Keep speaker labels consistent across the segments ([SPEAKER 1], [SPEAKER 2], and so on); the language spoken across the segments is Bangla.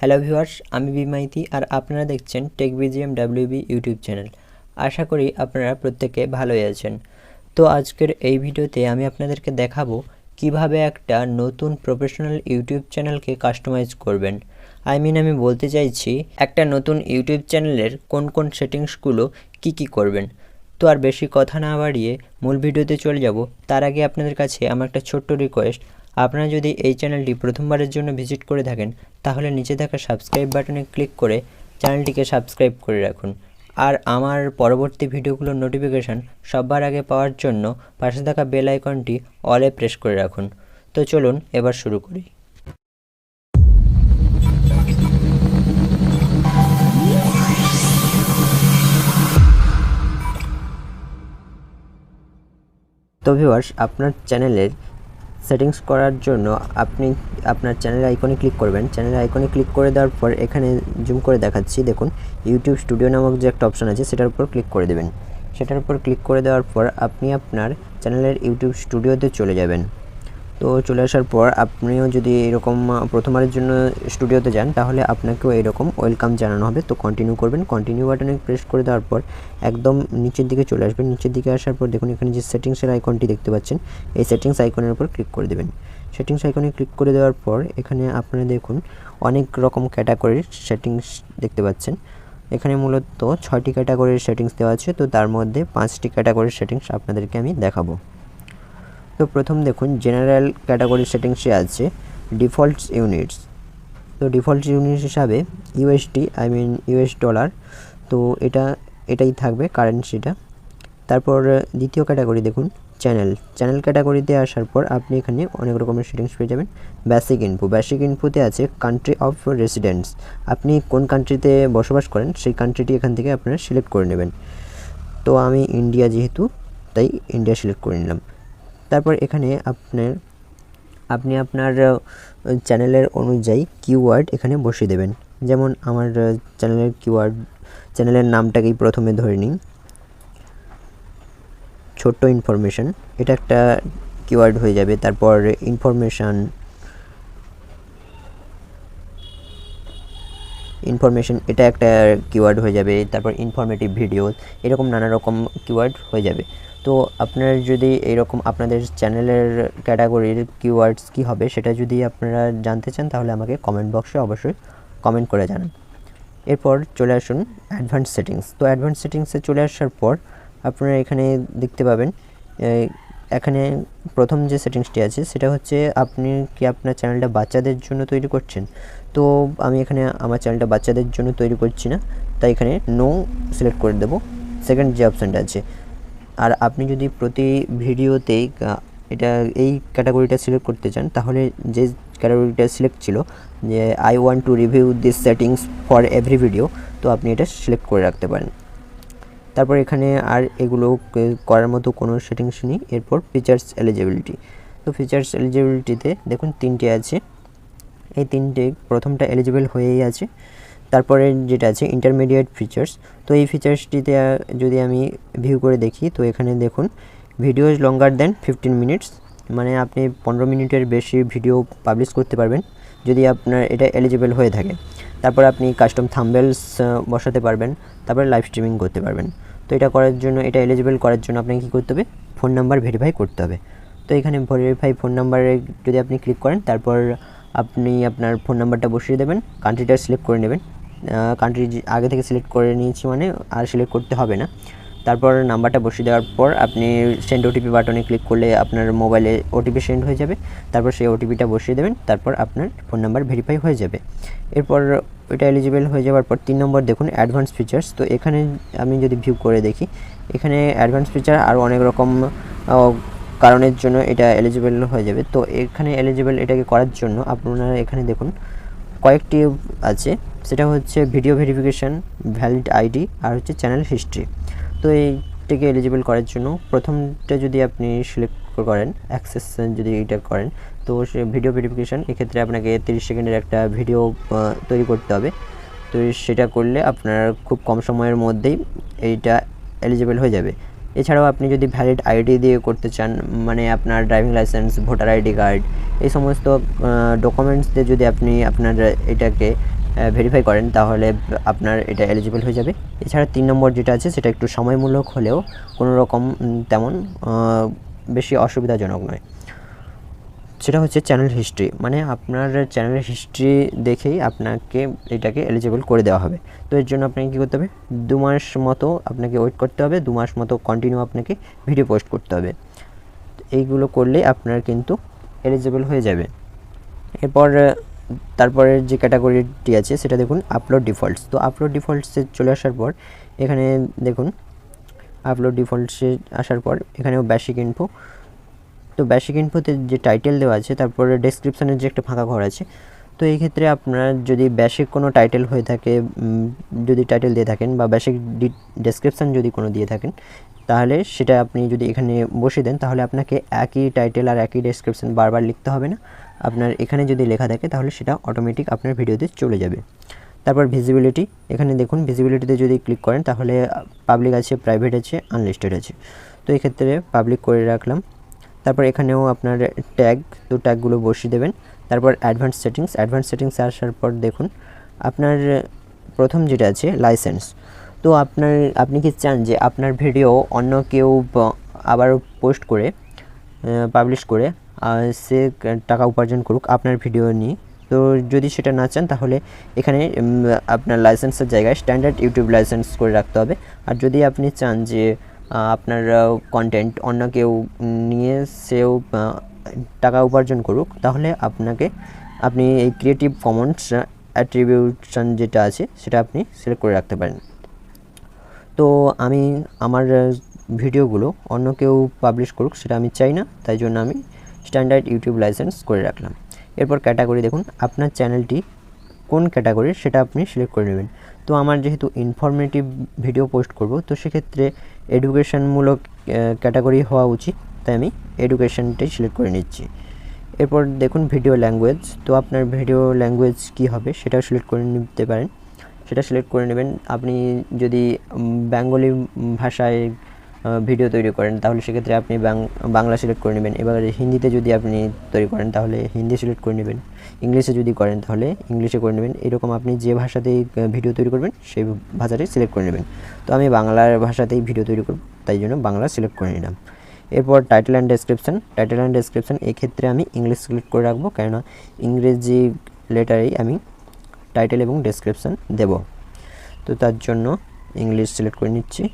[SPEAKER 1] হ্যালো ভিউয়ার্স, আমি বিমাইতি আর আপনারা দেখছেন techbgmwb ইউটিউব চ্যানেল। আশা করি আপনারা প্রত্যেকে ভালোই আছেন। তো আজকের এই ভিডিওতে আমি আপনাদেরকে দেখাবো কিভাবে একটা নতুন প্রফেশনাল ইউটিউব চ্যানেলকে কাস্টমাইজ করবেন। আমি বলতে চাইছি একটা নতুন ইউটিউব চ্যানেলের কোন কোন সেটিংসগুলো কি করবেন। তো আর বেশি কথা না বাড়িয়ে মূল ভিডিওতে চলে যাব। তার আগে আপনাদের কাছে আমার একটা ছোট্ট রিকোয়েস্ট, আপনারা যদি এই চ্যানেলটি প্রথমবারের জন্য ভিজিট করে থাকেন তাহলে নিচে থাকা সাবস্ক্রাইব বাটনে ক্লিক করে চ্যানেলটিকে সাবস্ক্রাইব করে রাখুন। আর আমার পরবর্তী ভিডিওগুলোর নোটিফিকেশান সবার আগে পাওয়ার জন্য পাশে থাকা বেল আইকনটি অলে প্রেস করে রাখুন। তো চলুন এবার শুরু করি। তো ভিউয়ার্স, আপনার চ্যানেলের সেটিংস করার জন্য আপনি আপনার চ্যানেল আইকনে ক্লিক করবেন। চ্যানেল আইকনে ক্লিক করে দেওয়ার পর এখানে জুম করে দেখাচ্ছি, দেখুন ইউটিউব স্টুডিও নামক যে একটা অপশান আছে সেটার উপর ক্লিক করে দেবেন। সেটার উপর ক্লিক করে দেওয়ার পর আপনি আপনার চ্যানেলের ইউটিউব স্টুডিওতে চলে যাবেন। তো চলে আসার পর আপনিও যদি এরকম প্রথমবারের জন্য স্টুডিওতে যান তাহলে আপনাকেও এরকম ওয়েলকাম জানানো হবে। তো কন্টিনিউ করবেন। কন্টিনিউ বাটনে প্রেস করে দেওয়ার পর একদম নিচের দিকে চলে আসবেন। নিচের দিকে আসার পর দেখুন এখানে যে সেটিংসের আইকনটি দেখতে পাচ্ছেন, এই সেটিংস আইকনের উপর ক্লিক করে দেবেন। সেটিংস আইকনে ক্লিক করে দেওয়ার পর এখানে আপনারা দেখুন অনেক রকম ক্যাটাগরির সেটিংস দেখতে পাচ্ছেন। এখানে মূলত 6টি ক্যাটাগরির সেটিংস দেওয়া আছে। তো তার মধ্যে 5টি ক্যাটাগরির সেটিংস আপনাদেরকে আমি দেখাবো। তো প্রথম দেখুন জেনারেল ক্যাটাগরি সেটিংসে আছে ডিফল্টস ইউনিটস। তো ডিফল্ট ইউনিট হিসাবে ইউএসডি ইউএস ডলার, তো এটাই থাকবে কারেন্সিটা। তারপর দ্বিতীয় ক্যাটাগরি দেখুন চ্যানেল ক্যাটাগরিতে আসার পর আপনি এখানে অনেক রকমের সেটিংস পেয়ে যাবেন। বেসিক ইনফোতে আছে কান্ট্রি অফ রেসিডেন্স, আপনি কোন কান্ট্রিতে বসবাস করেন সেই কান্ট্রিটি এখান থেকে আপনারা সিলেক্ট করে নেবেন। তো আমি ইন্ডিয়া যেহেতু, তাই ইন্ডিয়া সিলেক্ট করে নিলাম। তারপর এখানে আপনি আপনার চ্যানেলের অনুযায়ী কিওয়ার্ড এখানে বসিয়ে দেবেন। যেমন আমার চ্যানেলের নামটাকেই প্রথমে ধরে নিন, ছোট্ট ইনফরমেশন, এটা একটা কিওয়ার্ড হয়ে যাবে। তারপর ইনফরমেশন এটা একটা কিওয়ার্ড হয়ে যাবে। তারপর ইনফরমেটিভ ভিডিও, এরকম নানা রকম কিওয়ার্ড হয়ে যাবে। তো আপনার যদি এইরকম আপনাদের চ্যানেলের ক্যাটাগরির কিওয়ার্ডস কী হবে সেটা যদি আপনারা জানতে চান তাহলে আমাকে কমেন্ট বক্সে অবশ্যই কমেন্ট করে জানান। এরপর চলে আসুন অ্যাডভান্স সেটিংস। তো অ্যাডভান্স সেটিংসে চলে আসার পর আপনারা এখানে দেখতে পাবেন, এখানে প্রথম যে সেটিংসটি আছে সেটা হচ্ছে আপনি কি আপনার চ্যানেলটা বাচ্চাদের জন্য তৈরি করছেন। তো আমি এখানে আমার চ্যানেলটা বাচ্চাদের জন্য তৈরি করছি না, তাই এখানে নো সিলেক্ট করে দেবো, সেকেন্ড যে অপশানটা আছে। আর আপনি যদি প্রতি ভিডিওতেই এই ক্যাটাগরিটা সিলেক্ট করতে চান তাহলে যে ক্যাটাগরিটা সিলেক্ট ছিল যে I want to review this settings for every video, তো আপনি এটা সিলেক্ট করে রাখতে পারেন। তারপর এখানে আর এগুলো করার মতো কোনো সেটিংস নেই। এরপর ফিচার্স এলিজিবিলিটি। তো ফিচার্স এলিজিবিলিটিতে দেখুন 3টে আছে, এই 3টে প্রথমটা এলিজিবল হয়েই আছে। তারপরে যেটা আছে ইন্টারমিডিয়েট ফিচার্স, তো এই ফিচার্সটিতে যদি আমি ভিউ করে দেখি তো এখানে দেখুন ভিডিওজ লঙ্গার দেন 15 মিনিটস, মানে আপনি 15 মিনিটের বেশি ভিডিও পাবলিশ করতে পারবেন যদি আপনার এটা এলিজিবল হয়ে থাকে। তারপর আপনি কাস্টম থাম্বনেলস বসাতে পারবেন, তারপরে লাইভ স্ট্রিমিং করতে পারবেন। তো এটা করার জন্য, এটা এলিজিবল করার জন্য আপনাকে কী করতে হবে, ফোন নাম্বার ভেরিফাই করতে হবে। তো এখানে ভেরিফাই ফোন নাম্বারে যদি আপনি ক্লিক করেন তারপর আপনি আপনার ফোন নাম্বারটা বসিয়ে দেবেন, কান্ট্রিটা সিলেক্ট করে নেবেন। কান্ট্রি আগে থেকে সিলেক্ট করে নিয়েছি মানে আর সিলেক্ট করতে হবে না। তারপর নাম্বারটা বসিয়ে দেওয়ার পর আপনি সেন্ড ওটিপি বাটনে ক্লিক করলে আপনার মোবাইলে ওটিপি সেন্ড হয়ে যাবে। তারপর সেই ওটিপিটা বসিয়ে দেবেন, তারপর আপনার ফোন নাম্বার ভেরিফাই হয়ে যাবে। এরপর ওইটা এলিজিবল হয়ে যাওয়ার পর 3 নম্বর দেখুন অ্যাডভান্স ফিচার্স। তো এখানে আমি যদি ভিউ করে দেখি এখানে অ্যাডভান্স ফিচার আরও অনেক রকম কারণের জন্য এটা এলিজিবল হয়ে যাবে। তো এখানে এলিজিবল এটাকে করার জন্য আপনারা এখানে দেখুন কয়েকটি আছে, সেটা হচ্ছে ভিডিও ভেরিফিকেশান, ভ্যালিড আইডি আর হচ্ছে চ্যানেল হিস্ট্রি। তো এইটাকে এলিজিবল করার জন্য প্রথমটা যদি আপনি সিলেক্ট করেন, অ্যাক্সেস যদি এটা করেন, তো সে ভিডিও ভেরিফিকেশান, এক্ষেত্রে আপনাকে 30 সেকেন্ডের একটা ভিডিও তৈরি করতে হবে। তো সেটা করলে আপনার খুব কম সময়ের মধ্যেই এইটা এলিজিবল হয়ে যাবে। এছাড়াও আপনি যদি ভ্যালিড আইডি দিয়ে করতে চান, মানে আপনার driving licence, voter ID card, এই সমস্ত ডকুমেন্টস দিয়ে যদি আপনি আপনার এটাকে ভেরিফাই করেন তাহলে আপনার এটা এলিজিবল হয়ে যাবে। এছাড়া 3 নম্বর যেটা আছে সেটা একটু সময়মূলক হলেও কোনো রকম তেমন বেশি অসুবিধাজনক নয়। সেটা হচ্ছে চ্যানেল হিস্ট্রি, মানে আপনার চ্যানেলের হিস্ট্রি দেখেই আপনাকে এটাকে এলিজিবল করে দেওয়া হবে। তো এর জন্য আপনাকে কী করতে হবে, 2 মাস মতো আপনাকে ওয়েট করতে হবে, 2 মাস মতো কন্টিনিউ আপনাকে ভিডিও পোস্ট করতে হবে। এইগুলো করলেই আপনার কিন্তু এলিজিবল হয়ে যাবে। এরপর তারপরের যে ক্যাটাগরিটি আছে সেটা দেখুন আপলোড ডিফল্টস। তো আপলোড ডিফল্টসে চলে আসার পর এখানে দেখুন আপলোড ডিফল্টসে আসার পর এখানেও বেসিক ইনফো। তো বেসিক ইনফোতে যে টাইটেল দেওয়া আছে তারপরে ডেসক্রিপশানের যে একটা ফাঁকা ঘর আছে, তো এই ক্ষেত্রে আপনার যদি বেসিক কোনো টাইটেল হয়ে থাকে, যদি টাইটেল দিয়ে থাকেন বা বেসিক ডেসক্রিপশান যদি কোনো দিয়ে থাকেন, তাহলে সেটা আপনি যদি এখানে বসিয়ে দেন তাহলে আপনাকে একই টাইটেল আর একই ডেসক্রিপশান বারবার লিখতে হবে না। আপনার এখানে যদি লেখা থাকে তাহলে সেটা অটোমেটিক আপনার ভিডিওতে চলে যাবে। তারপর ভিজিবিলিটি, এখানে দেখুন ভিজিবিলিটিতে যদি ক্লিক করেন তাহলে পাবলিক আছে, প্রাইভেট আছে, আনলিস্টেড আছে। তো এই ক্ষেত্রে পাবলিক করে রাখলাম। তারপর এখানেও আপনার ট্যাগ, তো ট্যাগগুলো বসিয়ে দেবেন। তারপর অ্যাডভান্স সেটিংসে আসার পর দেখুন আপনার প্রথম যেটা আছে লাইসেন্স। তো আপনি কি চান যে আপনার ভিডিও অন্য কেউ আবার পোস্ট করে পাবলিশ করে সে টাকা উপার্জন করুক আপনার ভিডিও নিয়ে? তো যদি সেটা না চান তাহলে এখানে আপনার লাইসেন্সের জায়গায় স্ট্যান্ডার্ড ইউটিউব লাইসেন্স করে রাখতে হবে। আর যদি আপনি চান যে আপনার কন্টেন্ট অন্য কেউ নিয়ে সেও টাকা উপার্জন করুক, তাহলে আপনি এই ক্রিয়েটিভ কমন্স অ্যাট্রিবিউশন যেটা আছে সেটা আপনি সিলেক্ট করে রাখতে পারেন। তো আমি আমার ভিডিওগুলো অন্য কেউ পাবলিশ করুক সেটা আমি চাই না, তাই জন্য আমি স্ট্যান্ডার্ড ইউটিউব লাইসেন্স করে রাখলাম। এরপর ক্যাটাগরি দেখুন আপনার চ্যানেলটি কোন ক্যাটাগরির সেটা আপনি সিলেক্ট করে নেবেন। তো আমার যেহেতু ইনফরমেটিভ ভিডিও পোস্ট করব, তো সেক্ষেত্রে এডুকেশনমূলক ক্যাটাগরি হওয়া উচিত, তাই আমি এডুকেশনটাই সিলেক্ট করে নিচ্ছি। এরপর দেখুন ভিডিও ল্যাঙ্গুয়েজ, তো আপনার ভিডিও ল্যাঙ্গুয়েজ কী হবে সেটাও সিলেক্ট করে নিতে পারেন, সেটা সিলেক্ট করে নেবেন। আপনি যদি বেঙ্গলি ভাষায় ভিডিও তৈরি করেন তাহলে সেক্ষেত্রে আপনি বাংলা সিলেক্ট করে নেবেন। এবার হিন্দিতে যদি আপনি তৈরি করেন তাহলে হিন্দি সিলেক্ট করে নেবেন, ইংলিশে যদি করেন তাহলে ইংলিশে করে নেবেন। এরকম আপনি যে ভাষাতেই ভিডিও তৈরি করবেন সেই ভাষাটাই সিলেক্ট করে নেবেন। তো আমি বাংলার ভাষাতেই ভিডিও তৈরি করব, তাই জন্য বাংলা সিলেক্ট করে নিলাম। এরপর টাইটেল অ্যান্ড ডেসক্রিপশান এক্ষেত্রে আমি ইংলিশ সিলেক্ট করে রাখবো, কেননা ইংরেজি লেটারেই আমি টাইটেল এবং ডেসক্রিপশান দেব। তো তার জন্য ইংলিশ সিলেক্ট করে নিচ্ছি।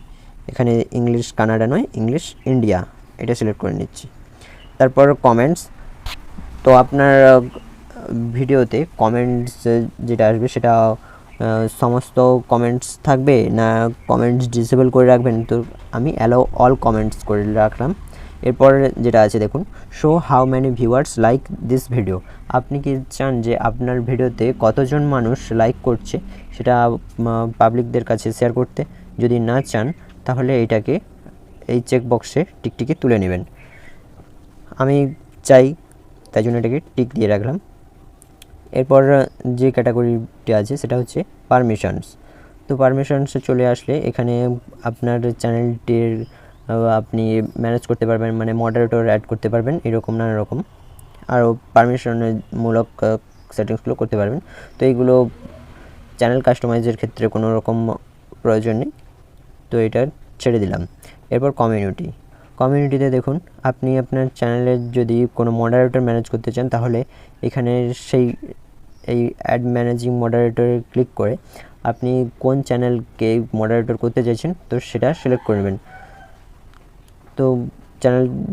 [SPEAKER 1] এখানে ইংলিশ কানাডা নয়, ইংলিশ ইন্ডিয়া, এটা সিলেক্ট করে নিচ্ছি। তারপর কমেন্টস, তো আপনার ভিডিওতে কমেন্টস যেটা আসবে সেটা সমস্ত কমেন্টস থাকবে না কমেন্টস ডিসেবল করে রাখবেন? তো আমি অ্যালাউ অল কমেন্টস করে রাখলাম। এরপর যেটা আছে দেখুন show how many viewers like this video. আপনি কি চান যে আপনার ভিডিওতে কতজন মানুষ লাইক করছে সেটা পাবলিকদের কাছে শেয়ার করতে? যদি না চান তাহলে এটাকে এই চেকবক্সে টিকটিকি তুলে নেবেন। আমি চাই, তাই জন্য এটাকে টিক দিয়ে রাখলাম। এরপর যে ক্যাটাগরিটি আছে সেটা হচ্ছে পারমিশনস। তো পারমিশনসে চলে আসলে এখানে আপনার চ্যানেলটির আপনি ম্যানেজ করতে পারবেন, মানে মডারেটর অ্যাড করতে পারবেন, এরকম নানা রকম আরও পারমিশনমূলক সেটিংসগুলো করতে পারবেন। তো এইগুলো চ্যানেল কাস্টমাইজের ক্ষেত্রে কোনো রকম প্রয়োজন নেই, তো এটা ছেড়ে দিলাম। এরপর কমিউনিটিতে দেখুন আপনি আপনার চ্যানেলের যদি কোনো মডারেটর ম্যানেজ করতে চান তাহলে এখানে এই অ্যাড ম্যানেজিং মডারেটরে ক্লিক করে আপনি কোন চ্যানেলকে মডারেটর করতে চাইছেন তো সেটা সিলেক্ট করে নেবেন। তো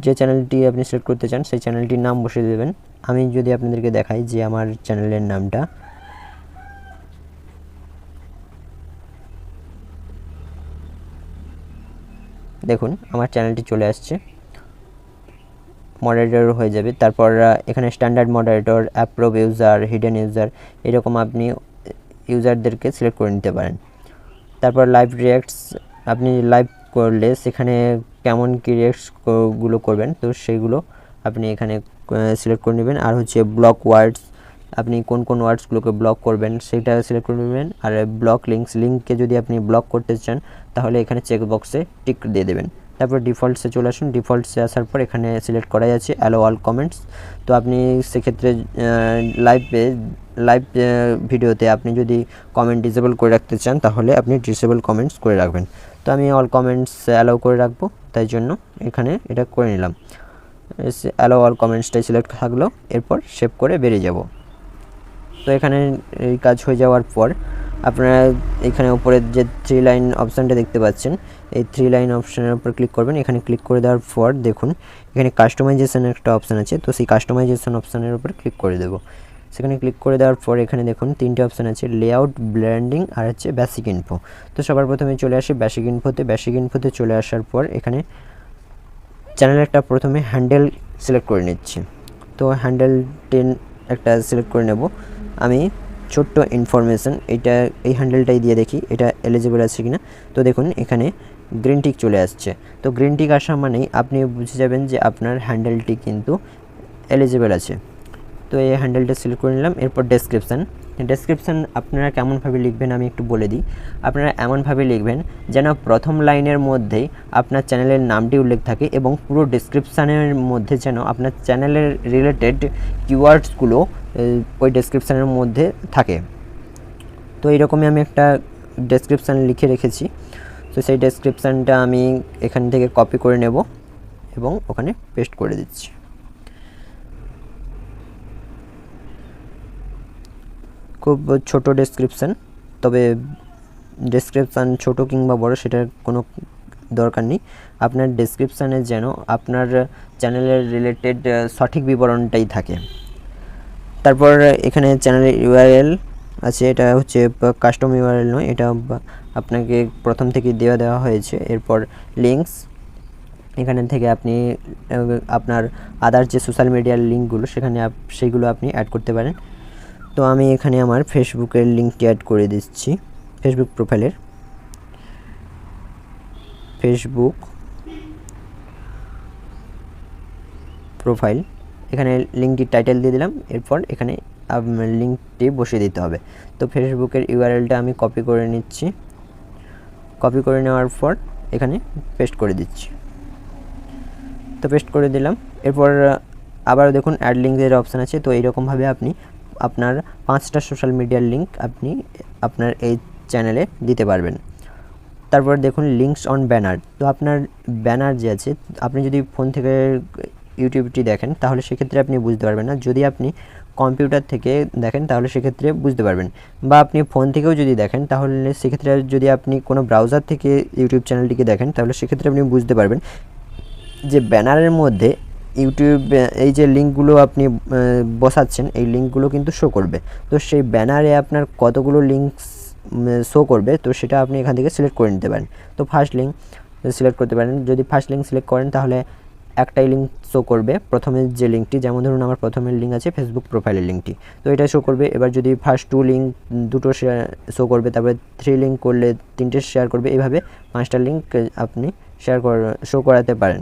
[SPEAKER 1] যে চ্যানেলটি আপনি সিলেক্ট করতে চান সেই চ্যানেলটির নাম বসিয়ে দেবেন। আমি যদি আপনাদেরকে দেখাই যে আমার চ্যানেলের নামটা, দেখুন আমার চ্যানেলটি চলে আসছে, মডারেটর হয়ে যাবে। তারপর এখানে standard moderator, approve user, hidden user, এরকম আপনি ইউজারদেরকে সিলেক্ট করে নিতে পারেন। তারপর লাইভ রিঅ্যাক্টস, আপনি লাইভ করলে সেখানে কেমন কী রিঅ্যাক্টসগুলো করবেন তো সেইগুলো আপনি এখানে সিলেক্ট করে নেবেন। আর হচ্ছে ব্লক ওয়ার্ডস, আপনি কোন কোন ওয়ার্ডসগুলোকে ব্লক করবেন সেটা সিলেক্ট করে নেবেন। আর ব্লক লিঙ্ককে যদি আপনি ব্লক করতে চান তাহলে এখানে চেক বক্সে টিক দিয়ে দেবেন। তারপর ডিফল্টসে চলে আসুন। ডিফল্টসে আসার পর এখানে সিলেক্ট করা যাচ্ছে অ্যালো অল কমেন্টস। তো আপনি সেক্ষেত্রে লাইভ ভিডিওতে আপনি যদি কমেন্ট ডিসেবল করে রাখতে চান তাহলে আপনি ডিসেবল কমেন্টস করে রাখবেন। তো আমি অল কমেন্টস অ্যালাউ করে রাখবো, তাই জন্য এখানে এটা করে নিলাম। অ্যালাউ অল কমেন্টসটাই সিলেক্ট থাকলো, এরপর সেভ করে বেরিয়ে যাব। তো এখানে এই কাজ হয়ে যাওয়ার পর আপনারা এখানে উপরে যে 3 লাইন অপশানটা দেখতে পাচ্ছেন, এই 3 লাইন অপশানের উপর ক্লিক করবেন। এখানে ক্লিক করে দেওয়ার পর দেখুন এখানে কাস্টমাইজেশনের একটা অপশান আছে, তো সেই কাস্টমাইজেশন অপশানের উপর ক্লিক করে দেবো। সেখানে ক্লিক করে দেওয়ার পর এখানে দেখুন 3টে অপশান আছে, লেআউট, ব্র্যান্ডিং আর হচ্ছে বেসিক ইনফো। তো সবার প্রথমে চলে আসি বেসিক ইনফোতে। বেসিক ইনফোতে চলে আসার পর এখানে চ্যানেলের একটা প্রথমে হ্যান্ডেল সিলেক্ট করে নিচ্ছি। তো হ্যান্ডেল 10 একটা সিলেক্ট করে নেব। আমি ছোট্ট ইনফরমেশন এই হ্যান্ডেলটাই দিয়ে দেখি এটা এলিজিবল আছে কিনা। তো দেখুন এখানে গ্রিন টিক চলে আসছে। তো গ্রিন টিক আসা মানেই আপনি বুঝে যাবেন যে আপনার হ্যান্ডেলটি কিন্তু এলিজিবল আছে। তো এই হ্যান্ডেলটা সিলেক্ট করে নিলাম। এরপর ডেসক্রিপশান আপনারা কেমনভাবে লিখবেন আমি একটু বলে দিই। আপনারা এমনভাবে লিখবেন যেন প্রথম লাইনের মধ্যেই আপনার চ্যানেলের নামটি উল্লেখ থাকে এবং পুরো ডেসক্রিপশানের মধ্যে যেন আপনার চ্যানেলের রিলেটেড কিওয়ার্ডসগুলো ওই ডেসক্রিপশানের মধ্যে থাকে। তো এইরকমই আমি একটা ডেসক্রিপশান লিখে রেখেছি। তো সেই ডেসক্রিপশানটা আমি এখান থেকে কপি করে নেব এবং ওখানে পেস্ট করে দিচ্ছি। খুব ছোট ডেসক্রিপশান, তবে ডেসক্রিপশান ছোট কিংবা বড় সেটার কোনো দরকার নেই। আপনার ডেসক্রিপশানে যেন আপনার চ্যানেলের রিলেটেড সঠিক বিবরণটাই থাকে। তারপর এখানে চ্যানেলের ইউআরএল আছে, এটা হচ্ছে কাস্টম ইউআরএল নয়, এটা আপনাকে প্রথম থেকে দেওয়া হয়েছে। এরপর লিঙ্কস, এখানে থেকে আপনি আপনার আদার যে সোশ্যাল মিডিয়ার লিঙ্কগুলো সেইগুলো আপনি অ্যাড করতে পারেন। তো আমি এখানে আমার ফেসবুকের লিঙ্কটি অ্যাড করে দিচ্ছি। ফেসবুক প্রোফাইলের ফেসবুক প্রোফাইল, এখানে লিঙ্কটির টাইটেল দিয়ে দিলাম। এরপর এখানে লিঙ্কটি বসিয়ে দিতে হবে। তো ফেসবুকের ইউআরএলটা আমি কপি করে নিচ্ছি। কপি করে নেওয়ার পর এখানে পেস্ট করে দিচ্ছি। তো পেস্ট করে দিলাম। এরপর আবার দেখুন অ্যাড লিঙ্কের অপশান আছে। তো এইরকমভাবে আপনি আপনার 5টা সোশ্যাল মিডিয়ার লিঙ্ক আপনি আপনার এই চ্যানেলে দিতে পারবেন। তারপর দেখুন লিঙ্কস অন ব্যানার। তো আপনার ব্যানার যে আছে, আপনি যদি ফোন থেকে ইউটিউবটি দেখেন তাহলে সেক্ষেত্রে আপনি বুঝতে পারবেন না। যদি আপনি কম্পিউটার থেকে দেখেন তাহলে সেক্ষেত্রে বুঝতে পারবেন, বা আপনি ফোন থেকেও যদি দেখেন তাহলে সেক্ষেত্রে যদি আপনি কোনো ব্রাউজার থেকে ইউটিউব চ্যানেলটিকে দেখেন তাহলে সেক্ষেত্রে আপনি বুঝতে পারবেন যে ব্যানারের মধ্যে ইউটিউব এই যে লিঙ্কগুলো আপনি বসাচ্ছেন এই লিঙ্কগুলো কিন্তু শো করবে। তো সেই ব্যানারে আপনার কতগুলো লিঙ্কস শো করবে তো সেটা আপনি এখান থেকে সিলেক্ট করে নিতে পারেন। তো ফার্স্ট লিঙ্ক সিলেক্ট করতে পারেন। যদি ফার্স্ট লিঙ্ক সিলেক্ট করেন তাহলে একটাই লিঙ্ক শো করবে, প্রথমের যে লিঙ্কটি, যেমন ধরুন আমার প্রথমের লিঙ্ক আছে ফেসবুক প্রোফাইলের লিঙ্কটি, তো এটা শো করবে। এবার যদি ফার্স্ট 2 লিঙ্ক দুটো শো করবে, তারপরে 3 লিঙ্ক করলে 3টে শেয়ার করবে, এইভাবে 5টা লিঙ্ক আপনি শো করাতে পারেন।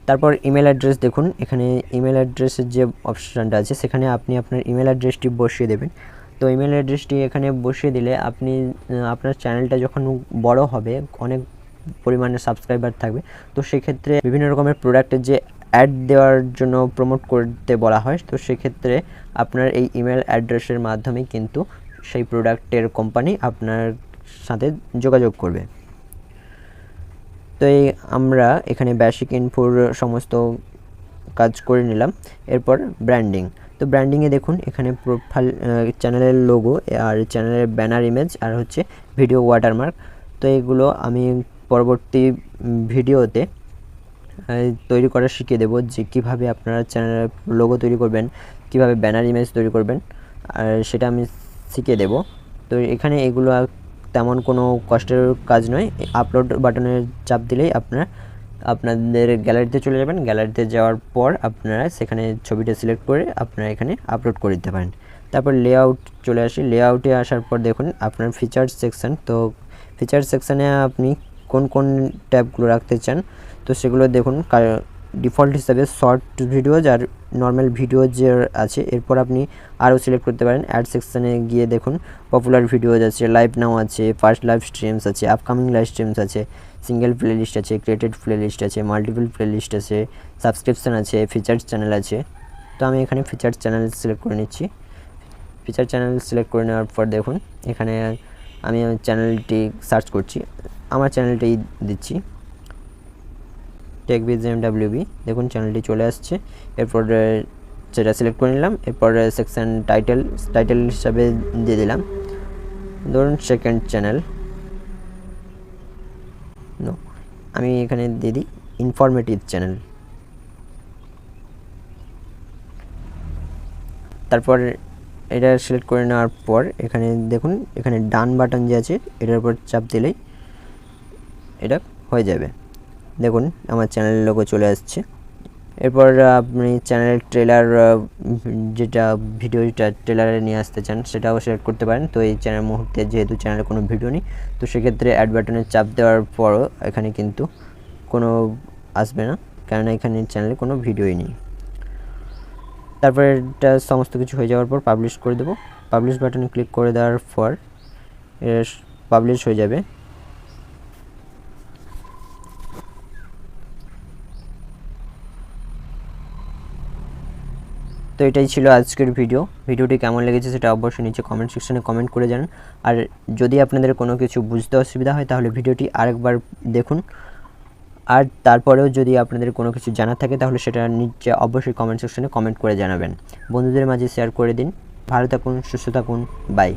[SPEAKER 1] তারপর ইমেল অ্যাড্রেস দেখুন, এখানে ইমেল অ্যাড্রেসের যে অপশানটা আছে সেখানে আপনি আপনার ইমেল অ্যাড্রেসটি বসিয়ে দেবেন। তো ইমেল অ্যাড্রেসটি এখানে বসিয়ে দিলে আপনি আপনার চ্যানেলটা যখন বড় হবে, অনেক পরিমাণে সাবস্ক্রাইবার থাকবে, তো সেক্ষেত্রে বিভিন্ন রকমের প্রোডাক্টের যে অ্যাড দেওয়ার জন্য প্রমোট করতে বলা হয়, তো সেক্ষেত্রে আপনার এই ইমেল অ্যাড্রেসের মাধ্যমে কিন্তু সেই প্রোডাক্টের কোম্পানি আপনার সাথে যোগাযোগ করবে। তো আমরা এখানে বেসিক ইনফোর সমস্ত কাজ করে নিলাম। এরপর ব্র্যান্ডিং। তো ব্র্যান্ডিংয়ে দেখুন এখানে প্রোফাইল, চ্যানেলের লোগো আর চ্যানেলের ব্যানার ইমেজ আর হচ্ছে ভিডিও ওয়াটারমার্ক। তো এগুলো আমি পরবর্তী ভিডিওতে তৈরি করা শিখিয়ে দেবো যে কীভাবে আপনারা চ্যানেলের লোগো তৈরি করবেন, কীভাবে ব্যানার ইমেজ তৈরি করবেন, আর সেটা আমি শিখিয়ে দেবো। তো এখানে এগুলো তেমন কোনো কষ্টের কাজ নয়। আপলোড বাটনের চাপ দিলেই আপনাদের গ্যালারিতে চলে যাবেন। গ্যালারিতে যাওয়ার পর আপনারা সেখানে ছবিটা সিলেক্ট করে আপনারা এখানে আপলোড করে দিতে পারেন। তারপর লেআউট চলে আসি। লেআউটে আসার পর দেখুন আপনার ফিচার্স সেকশন। তো ফিচার্স সেকশানে আপনি কোন কোন ট্যাবগুলো রাখতে চান তো সেগুলো দেখুন। ডিফল্ট হিসাবে শর্ট ভিডিওজ আর নর্মাল ভিডিওজ যে আছে। এরপর আপনি আরও সিলেক্ট করতে পারেন। অ্যাড সেকশানে গিয়ে দেখুন পপুলার ভিডিওজ আছে, লাইভ নাও আছে, ফার্স্ট লাইভ স্ট্রিমস আছে, আপকামিং লাইভ স্ট্রিমস আছে, সিঙ্গেল প্লেলিস্ট আছে, ক্রিয়েটেড প্লেলিস্ট আছে, মাল্টিপল প্লেলিস্ট আছে, সাবস্ক্রিপশান আছে, ফিচার্স চ্যানেল আছে। তো আমি এখানে ফিচার্স চ্যানেল সিলেক্ট করে নিচ্ছি। ফিচার চ্যানেল সিলেক্ট করে নেওয়ার পর দেখুন এখানে আমি চ্যানেলটি সার্চ করছি, আমার চ্যানেলটি দিচ্ছি techbgmwb। দেখুন চ্যানেলটি চলে আসছে। এরপর সেটা সিলেক্ট করে নিলাম। এরপর সেকশন টাইটেল হিসাবে দিয়ে দিলাম ধরুন সেকেন্ড চ্যানেল। নো, আমি এখানে দিয়ে দিই ইনফরমেটিভ চ্যানেল। তারপর এটা সিলেক্ট করে নেওয়ার পর এখানে দেখুন এখানে ডান বাটন যে আছে এটার উপর চাপ দিলেই এটা হয়ে যাবে। দেখুন আমার চ্যানেলের লোগো চলে আসছে। এরপর আপনি চ্যানেলের ট্রেলার যেটা ভিডিওটা ট্রেলারে নিয়ে আসতে চান সেটাও সিলেক্ট করতে পারেন। তো এই চ্যানেল মুহূর্তে যেহেতু চ্যানেলে কোনো ভিডিও নেই, তো সেক্ষেত্রে অ্যাড বাটনে চাপ দেওয়ার পরও এখানে কিন্তু কোনো আসবে না, কারণ এখানে চ্যানেলে কোনো ভিডিওই নেই। তারপরে এটা সমস্ত কিছু হয়ে যাওয়ার পর পাবলিশ করে দেবো। পাবলিশ বাটনে ক্লিক করে দেওয়ার পর পাবলিশ হয়ে যাবে। তো এটাই ছিল আজকের ভিডিওটি কেমন লেগেছে সেটা অবশ্যই নিচে কমেন্ট সেকশনে কমেন্ট করে জানান। আর যদি আপনাদের কোনো কিছু বুঝতে অসুবিধা হয় তাহলে ভিডিওটি আরেকবার দেখুন। আর তারপরেও যদি আপনাদের কোনো কিছু জানা থাকে তাহলে সেটা নিচে অবশ্যই কমেন্ট সেকশনে কমেন্ট করে জানাবেন। বন্ধুদের মাঝে শেয়ার করে দিন। ভালো থাকুন, সুস্থ থাকুন, বাই।